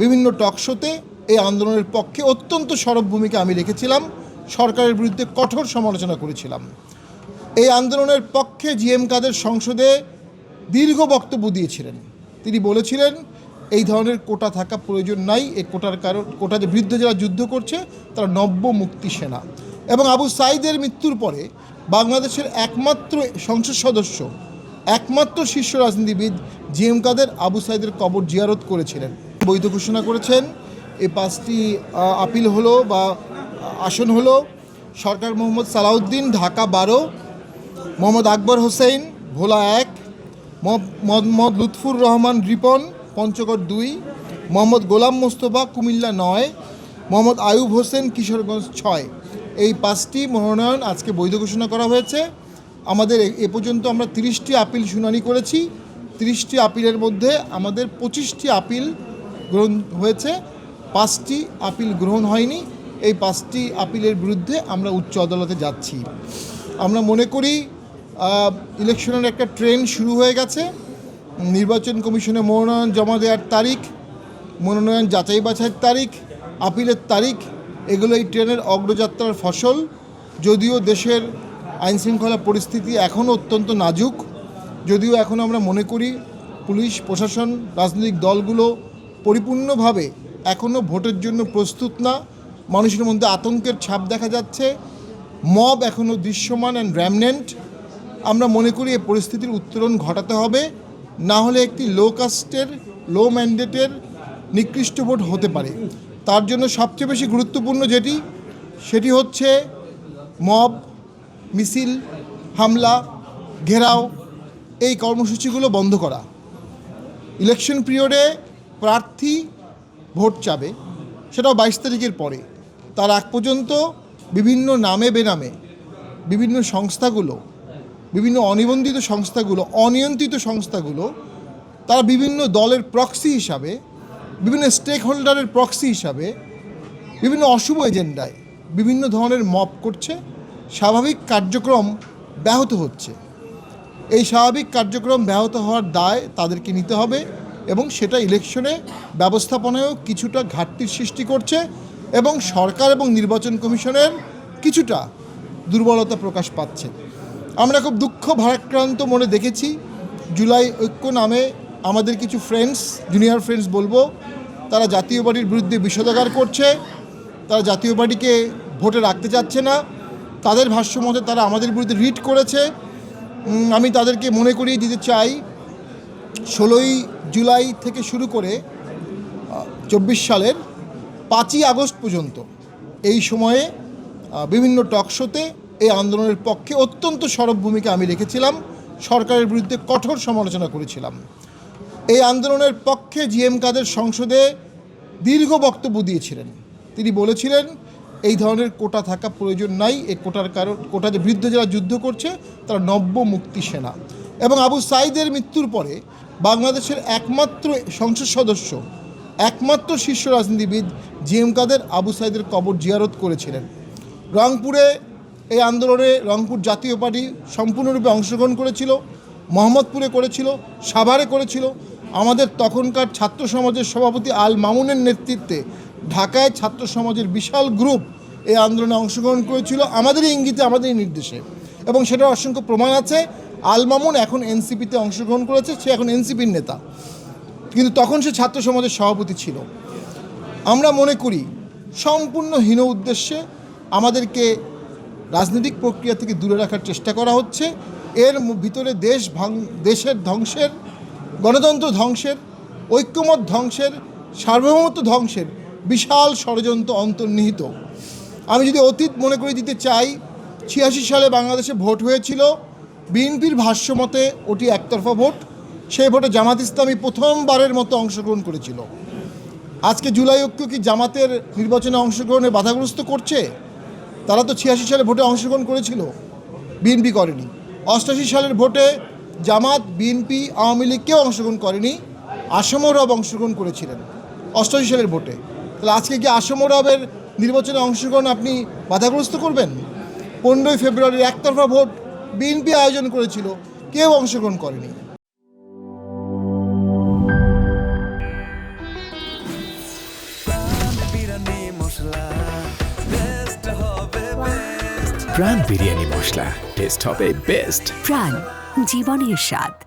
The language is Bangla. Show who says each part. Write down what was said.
Speaker 1: বিভিন্ন টকশোতে এই আন্দোলনের পক্ষে অত্যন্ত সরব ভূমিকা আমি রেখেছিলাম, সরকারের বিরুদ্ধে কঠোর সমালোচনা করেছিলাম। এই আন্দোলনের পক্ষে জিএম কাদের সংসদে দীর্ঘ বক্তব্য দিয়েছিলেন। তিনি বলেছিলেন এই ধরনের কোটা থাকা প্রয়োজন নাই, এই কোটার বিরুদ্ধে যারা যুদ্ধ করছে তারা নব্য মুক্তি সেনা। এবং আবু সাঈদের মৃত্যুর পরে বাংলাদেশের একমাত্র সংসদ সদস্য, একমাত্র শীর্ষ রাজনীতিবিদ জিএম কাদের আবু সাঈদের কবর জিয়ারত করেছিলেন, বৈধ ঘোষণা করেছেন। এই 5টি আপিল হলো বা আসন হলো সরকার মোহাম্মদ সালাউদ্দিন ঢাকা 12, মোহাম্মদ আকবর হোসেন ভোলা 1, মোহাম্মদ লুৎফুর রহমান রিপন পঞ্চগড় 2, মোহাম্মদ গোলাম মোস্তফা কুমিল্লা 9, মোহাম্মদ আয়ুব হোসেন কিশোরগঞ্জ 6। এই 5টি মনোনয়ন আজকে বৈধ ঘোষণা করা হয়েছে। আমাদের এ পর্যন্ত আমরা 30টি আপিল শুনানি করেছি। 30টি আপিলের মধ্যে আমাদের 25টি আপিল গ্রহণ হয়েছে, 5টি আপিল গ্রহণ হয়নি। এই 5টি আপিলের বিরুদ্ধে আমরা উচ্চ আদালতে যাচ্ছি। আমরা মনে করি ইলেকশনের একটা ট্রেন্ড শুরু হয়ে গেছে। নির্বাচন কমিশনে মনোনয়ন জমা দেওয়ার তারিখ, মনোনয়ন যাচাই বাছাইয়ের তারিখ, আপিলের তারিখ, এগুলো এই ট্রেনের অগ্রযাত্রার ফসল। যদিও দেশের আইনশৃঙ্খলা পরিস্থিতি এখনও অত্যন্ত নাজুক, যদিও এখন আমরা মনে করি পুলিশ প্রশাসন রাজনৈতিক দলগুলো পরিপূর্ণভাবে এখনও ভোটের জন্য প্রস্তুত না। মানুষের মধ্যে আতঙ্কের ছাপ দেখা যাচ্ছে, মব এখনও দৃশ্যমান অ্যান্ড র্যামনেন্ট। আমরা মনে করি এই পরিস্থিতির উত্তরণ ঘটাতে হবে, না হলে একটি লো কাস্টের লো ম্যান্ডেটের নিকৃষ্ট ভোট হতে পারে। তার জন্য সবচেয়ে বেশি গুরুত্বপূর্ণ সেটি হচ্ছে মব, মিছিল, হামলা, ঘেরাও, এই কর্মসূচিগুলো বন্ধ করা। ইলেকশন পিরিয়ডে প্রার্থী ভোট চাবে, সেটাও 22 তারিখের পরে। তার আগ পর্যন্ত বিভিন্ন নামে বেনামে বিভিন্ন সংস্থাগুলো, বিভিন্ন অনিবন্ধিত সংস্থাগুলো, অনিয়ন্ত্রিত সংস্থাগুলো, তারা বিভিন্ন দলের প্রক্সি হিসাবে, বিভিন্ন স্টেক হোল্ডারের প্রক্সি হিসাবে, বিভিন্ন অশুভ এজেন্ডায় বিভিন্ন ধরনের মব করছে। স্বাভাবিক কার্যক্রম ব্যাহত হচ্ছে। এই স্বাভাবিক কার্যক্রম ব্যাহত হওয়ার দায় তাদেরকে নিতে হবে, এবং সেটা ইলেকশনে ব্যবস্থাপনায়ও কিছুটা ঘাটতির সৃষ্টি করছে, এবং সরকার এবং নির্বাচন কমিশনের কিছুটা দুর্বলতা প্রকাশ পাচ্ছে। আমরা খুব দুঃখ ভারাক্রান্ত মনে দেখেছি জুলাই ঐক্য নামে আমাদের কিছু ফ্রেন্ডস, জুনিয়র ফ্রেন্ডস বলবো, তারা জাতীয় পার্টির বিরুদ্ধে বিষোদ্গার করছে। তারা জাতীয় পার্টিকে ভোটে রাখতে চাচ্ছে না। তাদের ভাষ্যমতে তারা আমাদের বিরুদ্ধে রিট করেছে। আমি তাদেরকে মনে করিয়ে দিতে চাই, 16ই জুলাই থেকে শুরু করে 24 সালের 5ই আগস্ট পর্যন্ত এই সময়ে বিভিন্ন টকশোতে এই আন্দোলনের পক্ষে অত্যন্ত সরব ভূমিকা আমি রেখেছিলাম, সরকারের বিরুদ্ধে কঠোর সমালোচনা করেছিলাম। এই আন্দোলনের পক্ষে জিএম কাদের সংসদে দীর্ঘ বক্তব্য দিয়েছিলেন। তিনি বলেছিলেন এই ধরনের কোটা থাকা প্রয়োজন নাই, এই কোটার বিরুদ্ধে যারা যুদ্ধ করছে তারা নব্য মুক্তি সেনা। এবং আবু সাঈদের মৃত্যুর পরে বাংলাদেশের একমাত্র সংসদ সদস্য, একমাত্র শীর্ষ রাজনীতিবিদ জিএম কাদের আবু সাঈদের কবর জিয়ারত করেছিলেন। রংপুরে এই আন্দোলনে রংপুর জাতীয় পার্টি সম্পূর্ণরূপে অংশগ্রহণ করেছিল, মোহাম্মদপুরে করেছিল, সাভারে করেছিল। আমাদের তখনকার ছাত্র সমাজের সভাপতি আল মামুনের নেতৃত্বে ঢাকায় ছাত্র সমাজের বিশাল গ্রুপ এই আন্দোলনে অংশগ্রহণ করেছিল, আমাদেরই ইঙ্গিতে, আমাদেরই নির্দেশে। এবং সেটার অসংখ্য প্রমাণ আছে। আল মামুন এখন এনসিপিতে অংশগ্রহণ করেছে, সে এখন এনসিপির নেতা, কিন্তু তখন সে ছাত্র সমাজের সভাপতি ছিল। আমরা মনে করি সম্পূর্ণ হীন উদ্দেশ্যে আমাদেরকে রাজনৈতিক প্রক্রিয়া থেকে দূরে রাখার চেষ্টা করা হচ্ছে। এর ভিতরে দেশের ধ্বংসের, গণতন্ত্র ধ্বংসের, ঐক্যমত ধ্বংসের, সার্বভৌমত্ব ধ্বংসের বিশাল ষড়যন্ত্র অন্তর্নিহিত। আমি যদি অতীত মনে করে দিতে চাই, 86 সালে বাংলাদেশে ভোট হয়েছিল, বিএনপির ভাষ্যমতে ওটি একতরফা ভোট। সেই ভোটে জামাত ইসলামী প্রথমবারের মতো অংশগ্রহণ করেছিল। আজকে জুলাই ঐক্য কি জামাতের নির্বাচনে অংশগ্রহণে বাধাগ্রস্ত করছে? তারা তো 86 সালে ভোটে অংশগ্রহণ করেছিল, বিএনপি করেনি। 88 সালের ভোটে জামাত, বিএনপি, আওয়ামী লীগ কেউ অংশগ্রহণ করেনি, আসমরব অংশগ্রহণ করেছিলেন 88 সালের ভোটে। তাহলে আজকে কি আসমরবের নির্বাচনে অংশগ্রহণ আপনি বাধাগ্রস্ত করবেন? 15ই ফেব্রুয়ারির একতরফা ভোট বিএনপি আয়োজন করেছিল, কেউ অংশগ্রহণ করেনি।
Speaker 2: প্রাণ বিরিয়ানি মশলা, টেস্ট হবে বেস্ট।
Speaker 3: প্রাণ, জীবনের স্বাদ।